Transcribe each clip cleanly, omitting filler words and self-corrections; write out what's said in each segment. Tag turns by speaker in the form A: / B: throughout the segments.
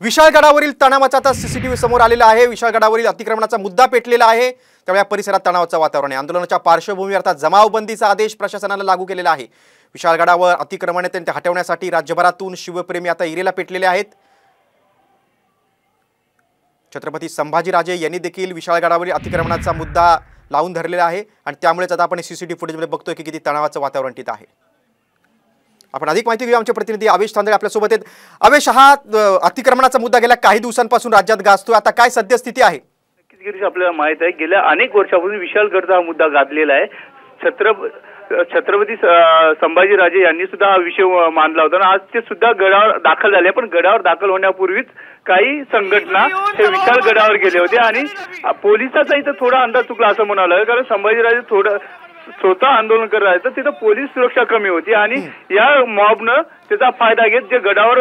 A: विशाळगडावरील तणावाचा आता सीसीटीव्ही समोर आलेला आहे। विशाळगडावरील अतिक्रमणाचा मुद्दा पेटलेला आहे, त्यामुळे या परिसरात तणावाचं वातावरण आहे। आंदोलनाच्या पार्श्वभूमीवर आता जमावबंदीचा आदेश प्रशासनाने लागू केलेला आहे। विशाळगडावर अतिक्रमण ते हटवण्यासाठी राज्यभरातून शिवप्रेमी आता इरेला पेटलेले आहेत। छत्रपती संभाजीराजे यांनी देखील विशाळगडावरील अतिक्रमणाचा मुद्दा लावून धरलेला आहे आणि त्यामुळेच आता आपण सीसीटीव्ही फुटेजमध्ये बघतोय की किती तणावाचं वातावरण तिथे आहे। आपण अधिक माहिती घेऊया, आमचे प्रतिनिधी आवेश तांदळे आपल्या सोबत आहेत। आवेश, हा अतिक्रमणाचा मुद्दा गेल्या काही दिवसांपासून राज्यात गाजतोय, आता काय सद्यस्थिती आहे?
B: नक्कीच गिरीश, आपल्याला माहित आहे गेल्या अनेक वर्षापासून विशाळगडचा हा मुद्दा गाजलेला आहे। छत्रपती संभाजीराजे यांनी सुद्धा हा विषय मांडला होता आणि आज ते सुद्धा गडावर दाखल झाले, पण गडावर दाखल होण्यापूर्वीच काही संघटना हे विशाळगडावर गेले होते आणि पोलिसाचा इथं थोडा अंदाज चुकला असं म्हणावं लागेल, कारण संभाजीराजे थोडं स्वतः आंदोलन करत आहेत तर तिथं पोलीस सुरक्षा कमी होती आणि या मॉबनं त्याचा फायदा घेत जे गडावर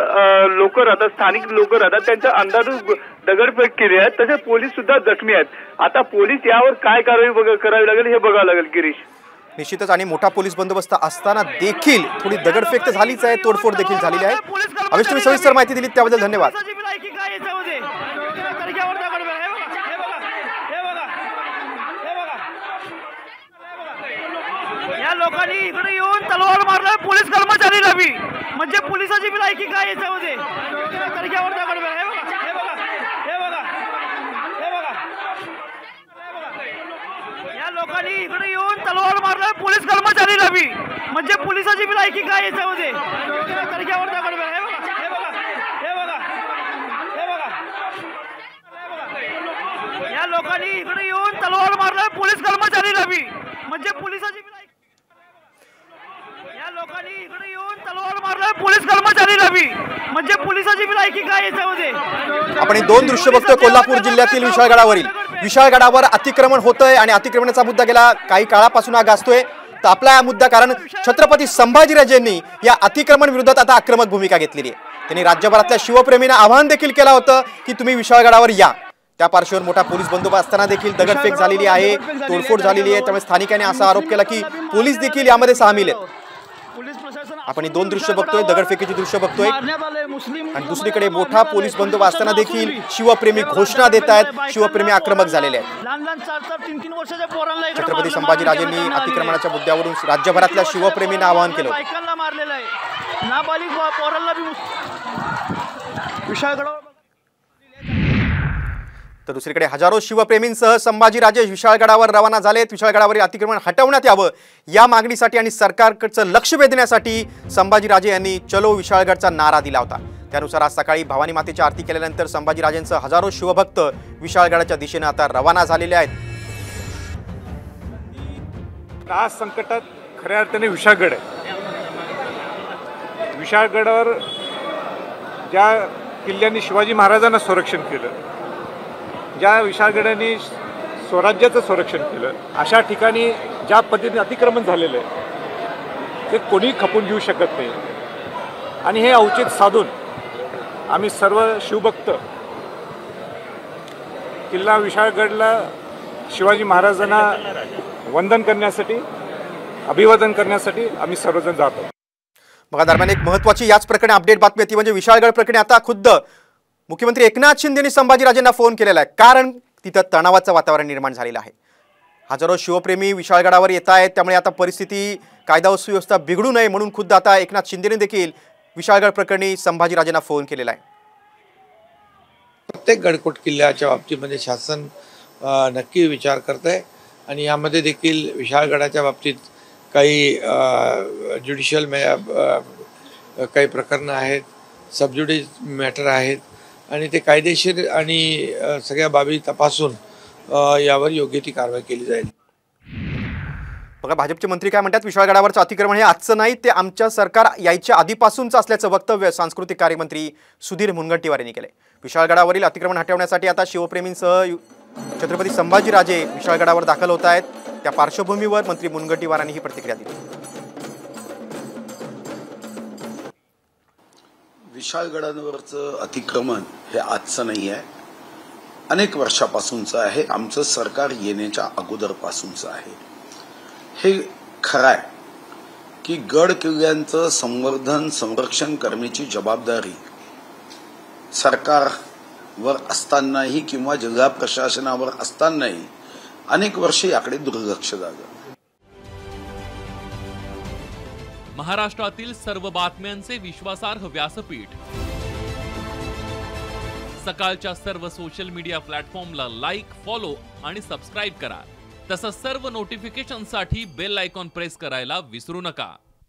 B: लोक राहतात, स्थानिक लोक राहतात, त्यांच्या अंदाजून दगडफेक केली आहे। तसेच पोलीस सुद्धा जखमी आहेत। आता पोलीस यावर काय कारवाई करावी लागेल हे बघावं लागेल गिरीश।
A: निश्चितच, आणि मोठा पोलीस बंदोबस्त असताना देखील थोडी दगडफेक तर झालीच आहे, तोडफोड देखील झालेली आहे। आवेश, तुम्ही सविस्तर माहिती दिली त्याबद्दल धन्यवाद।
C: या लोकांनी इकडे येऊन तलवार मारलाय पोलीस कर्मचारीला बी, म्हणजे पोलिसाची बी लायकी काय याच्यामध्ये? तडक्यावर दगड हे बघा, हे बघा, हे बघा, हे बघा, या लोकांनी इकडे येऊन तलवार मारलाय पोलीस कर्मचारीला बी, म्हणजे पोलिसाची बी लायकी काय याच्यामध्ये? तडक्यावर दगड हे बघा, हे बघा, हे बघा, हे बघा, या लोकांनी इकडे येऊन तलवार मारलाय पोलीस कर्मचारीला बी, म्हणजे पोलिसाची बी लोकांनी इकडे येऊन तलवार मारलाय पोलीस कर्मचारीला बी, म्हणजे पोलिसाची बी लायकी काय याच्यामध्ये?
A: आपण दोन दृश्य बघतोय कोल्हापूर जिल्ह्यातील विशाळगडावरील। विशाळगडावर अतिक्रमण होतंय आणि अतिक्रमणाचा मुद्दा गेला काही काळापासून हा गाजतोय। तर आपला हा मुद्दा कारण छत्रपती संभाजीराजेंनी या अतिक्रमण विरोधात आता आक्रमक भूमिका घेतलेली आहे। त्यांनी राज्यभरातल्या शिवप्रेमींना आवाहन देखील केला होतं की तुम्ही विशाळगडावर या। त्या पार्श्वभूमीवर मोठा पोलीस बंदोबस्त असताना देखील दगडफेक झालेली आहे, तोडफोड झालेली आहे, त्यामुळे स्थानिकांनी असा आरोप केला की पोलीस देखील यामध्ये सामील आहेत। आपण दोन दृश्य बघतोय, दगडफेकीची दृश्य बघतोय आणि दुसरीकडे मोठा पोलीस बंदोबस्त असताना देखील शिवप्रेमी घोषणा देत आहेत, शिवप्रेमी आक्रमक झालेले आहेत। छत्रपती संभाजीराजेंनी अतिक्रमणाच्या मुद्द्यावरून राज्यभरातल्या शिवप्रेमींना आवाहन केलं। तर दुसरीकडे हजारो शिवप्रेमींसह संभाजीराजे विशाळगडावर रवाना झालेत। विशाळगडावरील अतिक्रमण हटवण्यात यावं या मागणीसाठी आणि सरकारकडचं लक्ष वेधण्यासाठी संभाजीराजे यांनी चलो विशाळगडचा नारा दिला होता। त्यानुसार आज सकाळी भवानी मातेची आरती केल्यानंतर संभाजीराजेंसह हजारो शिवभक्त विशाळगडाच्या दिशेने आता रवाना झालेले आहेत।
D: आज संकटात खऱ्या अर्थाने विशाळगड आहे। विशाळगडावर ज्या किल्ल्यांनी शिवाजी महाराजांना संरक्षण केलं, ज्या विशाळगडाने स्वराज्याचं संरक्षण केलं, अशा ठिकाणी ज्या पद्धतीने अतिक्रमण झालेलं आहे ते कोणी खपून घेऊ शकत नाही। आणि हे औचित्य साधून आम्ही सर्व शिवभक्त किल्ला विशाळगडला शिवाजी महाराजांना वंदन करण्यासाठी, अभिवादन करण्यासाठी आम्ही सर्वजण जातो।
A: बघा, दरम्यान एक महत्त्वाची याच प्रकरणी अपडेट बातमी होती, म्हणजे विशाळगड प्रकरणी आता खुद्द मुख्यमंत्री एकनाथ शिंदेंनी संभाजीराजेंना फोन केलेला आहे, कारण तिथं तणावाचं वातावरण निर्माण झालेलं आहे। हजारो शिवप्रेमी विशाळगडावर येत आहेत, त्यामुळे आता परिस्थिती कायदा व सुव्यवस्था बिघडू नये म्हणून खुद्द आता एकनाथ शिंदेने देखील विशाळगड प्रकरणी संभाजीराजेंना फोन केलेला आहे।
E: प्रत्येक गडकोट किल्ल्याच्या बाबतीमध्ये शासन नक्की विचार करत आहे आणि यामध्ये देखील विशाळगडाच्या बाबतीत काही ज्युडिशियल काही प्रकरणं आहेत, सबज्युडिस मॅटर आहेत आणि ते कायदेशीर आणि सगळ्या बाबी तपासून यावर योग्य ती कारवाई केली जाईल।
A: बघा, भाजपचे मंत्री काय म्हणतात, विशाळगडावरचं अतिक्रमण हे आजचं नाही, ते आमच्या सरकार यायच्या आधीपासूनचं असल्याचं वक्तव्य सांस्कृतिक कार्यमंत्री सुधीर मुनगंटीवार यांनी केले। विशाळगडावरील अतिक्रमण हटवण्यासाठी आता शिवप्रेमींसह छत्रपती संभाजीराजे विशाळगडावर दाखल होत आहेत। त्या पार्श्वभूमीवर मंत्री मुनगंटीवार यांनी ही प्रतिक्रिया दिली।
F: विशाळगडावरचं अतिक्रमण हे आजचं नाही आहे, अनेक वर्षापासूनचं आहे, आमचं सरकार येण्याच्या अगोदरपासूनचं आहे। हे खरं आहे की गड किल्ल्यांचं संवर्धन संरक्षण करण्याची जबाबदारी सरकारवर असतानाही किंवा जिल्हा प्रशासनावर असतानाही अनेक वर्षे याकडे दुर्लक्ष झालं.
G: महाराष्ट्रातील सर्व बातम्यांचे विश्वासार्ह व्यासपीठ. सकाळच्या सर्व सोशल मीडिया प्लॅटफॉर्मला लाईक, फॉलो आणि सबस्क्राईब करा. तसंच सर्व नोटिफिकेशनसाठी बेल आयकॉन प्रेस करायला विसरू नका.